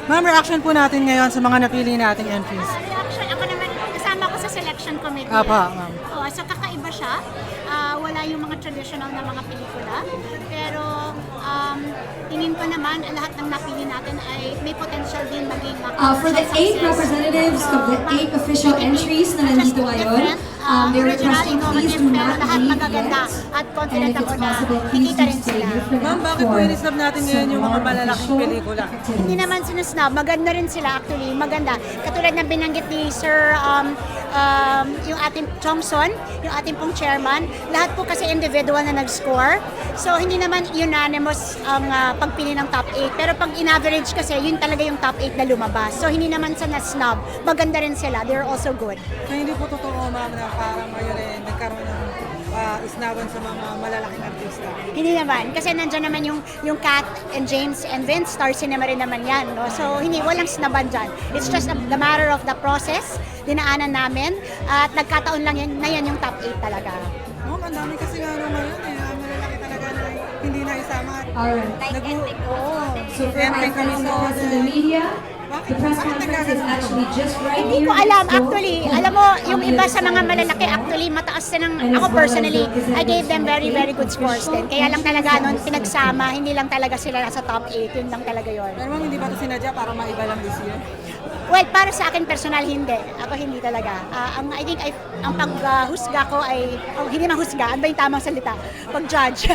Ma'am, reaction po natin ngayon sa mga napili nating entries. Reaction, ako naman, kasama ko sa selection committee. Apa, ma'am. So kakaiba siya. Wala yung mga traditional na mga pelikula. Pero tingin ko naman, lahat ng napili natin ay may potential din maging For the 8 representatives of the 8 official entries na nandito ngayon, they requesting please do not lahat leave magaganda yet. at And confident if ako it's na possible, please kikita do rin stay sila. here for Ma'am, bakit po inisab natin ngayon yung mga malalaking pelikula? Hindi naman sinusnab, maganda rin sila actually, maganda. Katulad ng binanggit ni Sir yung ating Thompson, yung ating pong chairman, lahat po kasi individual na nag-score. So hindi naman unanimous ang pagpili ng top 8. Pero pag in-average kasi, yun talaga yung top 8 na lumabas. So hindi naman sa na-snub, maganda rin sila. They're also good. So hindi po totoo, ma'am, na parang ngayon nagkaroon ng isnaban sa mga malalaking artista. Hindi naman, kasi nandiyan naman yung Kat and James and Vince, Star Cinema rin naman yan. No? So hindi, walang snaban dyan. It's just the matter of the process, dinaanan namin, at nagkataon lang yan, na yan yung top 8 talaga. Ma'am, ang dami kasi nga ngayon ang malalaki talaga na hindi na isama. Alright. So for Kaya our may kami friends sa across the media, the press conference is actually just right Hindi here. ko alam, next door. actually, alam mo, yung iba sa mga malalaki, actually, mataas na ng, ako personally, I gave them very, very good scores din. Kaya lang talaga nun, pinagsama, hindi lang talaga sila nasa top 8, yun lang talaga yun. Pero ma'am, hindi ba ito sinadya para maiba lang this year? Well, para sa akin personal, hindi. Ako hindi talaga. I think ang paghusga ko ay, hindi mahusga, ano ba yung tamang salita? Pag-judge.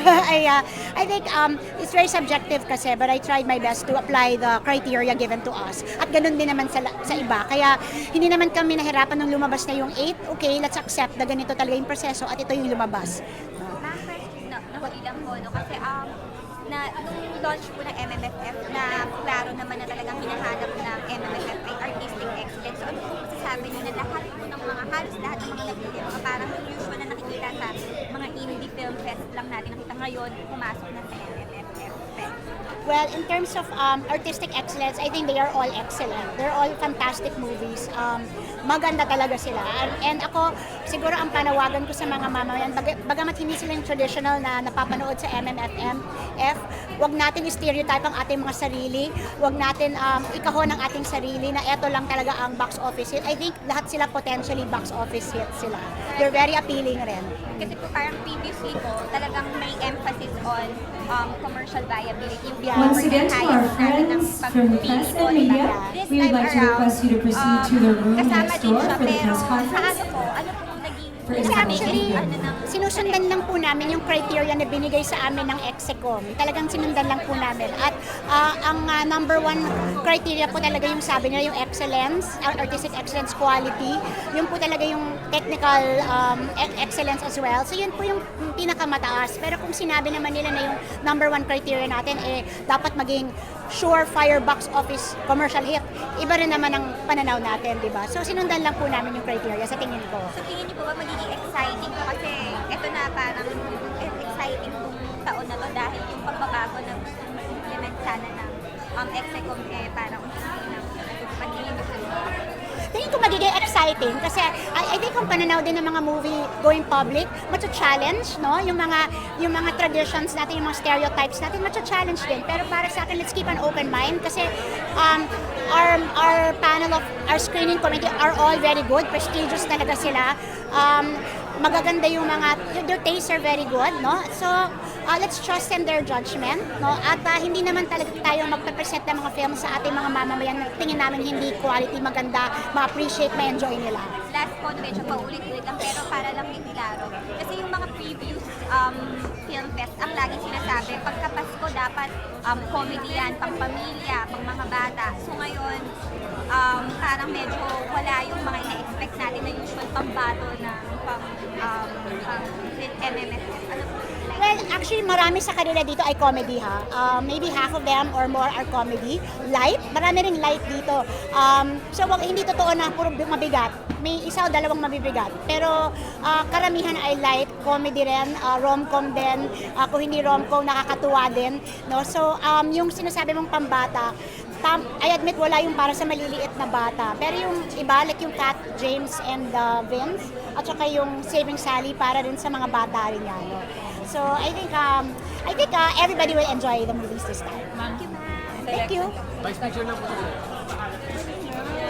I think it's very subjective kasi, but I tried my best to apply the criteria given to us. At ganun din naman sa iba. Kaya hindi naman kami nahirapan nung lumabas na yung 8. Okay, let's accept na ganito talaga yung proseso at ito yung lumabas. Ma'am, question na, nakulilang ko, no? Kasi na nung launch po ng MMFF na klaro naman na talagang hinahanap ng MMFF ay artistic excellence. So ano po masasabi niyo na lahat po ng mga, halos lahat ng mga nabili, mga parang usual na nakikita sa mga indie film fest lang natin nakita ngayon, pumasok na sa MMFF fest. Well, in terms of artistic excellence, I think they are all excellent. They're all fantastic movies. Maganda talaga sila. And ako, siguro ang panawagan ko sa mga mamayan, bagamat hindi sila yung traditional na napapanood sa MMFF, wag natin stereotype ang ating mga sarili, wag natin ikahon ang ating sarili na eto lang talaga ang box office hit. I think lahat sila potentially box office hit sila. They're very appealing rin. Kasi po parang previously po, talagang may emphasis on commercial viability. Yung Once again, to our friends from the press and media, we would like to request you to proceed to the room kasama next din door siya, for the pero press sa conference. ano po naging For Kasi actually, information. sinusundan lang po namin yung criteria na binigay sa amin ng Execom. Talagang sinundan lang po namin. At ang number one criteria po talaga yung sabi nila, yung excellence, artistic excellence, quality. Yun po talaga yung technical excellence as well. So yun po yung pinakamataas. Pero kung sinabi naman nila na yung number one criteria natin, dapat maging sure fire box office commercial hit. Iba rin naman ang pananaw natin, di ba? So sinundan lang po namin yung criteria sa tingin ko. So tingin niyo po ba magiging exciting po kasi ito na parang exciting tong taon na to dahil yung pagbabago na gusto ma-implement sana ng Execom parang pagiging Tingin ko magiging exciting kasi I think kung pananaw din ng mga movie going public, macha-challenge, no? Yung mga traditions natin, yung mga stereotypes natin, macha-challenge din. Pero para sa akin, let's keep an open mind kasi our panel of our screening committee are all very good, prestigious talaga sila. Magaganda yung their tastes are very good, no? So, let's trust in their judgment, no? At hindi naman talaga tayo magpe-present ng mga films sa ating mga mamamayan na tingin namin hindi quality, maganda, ma-appreciate, ma-enjoy nila. last po, medyo paulit-ulit lang pero para lang din klaro. Kasi yung mga previous film fest, ang laging sinasabi, pagka Pasko dapat comedy yan, pang pamilya, pang mga bata. So ngayon, parang medyo wala yung mga ina-expect natin na usual pambato na pang MMFF. Ano po? Well, actually, marami sa kanila dito ay comedy ha. Maybe half of them or more are comedy. Light, marami ring light dito. So, hindi totoo na puro mabigat. May isa o dalawang mabibigat. Pero karamihan ay light, comedy rin, rom-com din. Kung hindi rom-com, nakakatuwa din. No? So, yung sinasabi mong pambata, I admit wala yung para sa maliliit na bata. Pero yung iba, like yung Kat, James, and Vince, at saka yung Saving Sally para rin sa mga bata rin yan. No? So I think everybody will enjoy the movies this time. Thank you, ma'am. Thank you. Vice Teacher lang po.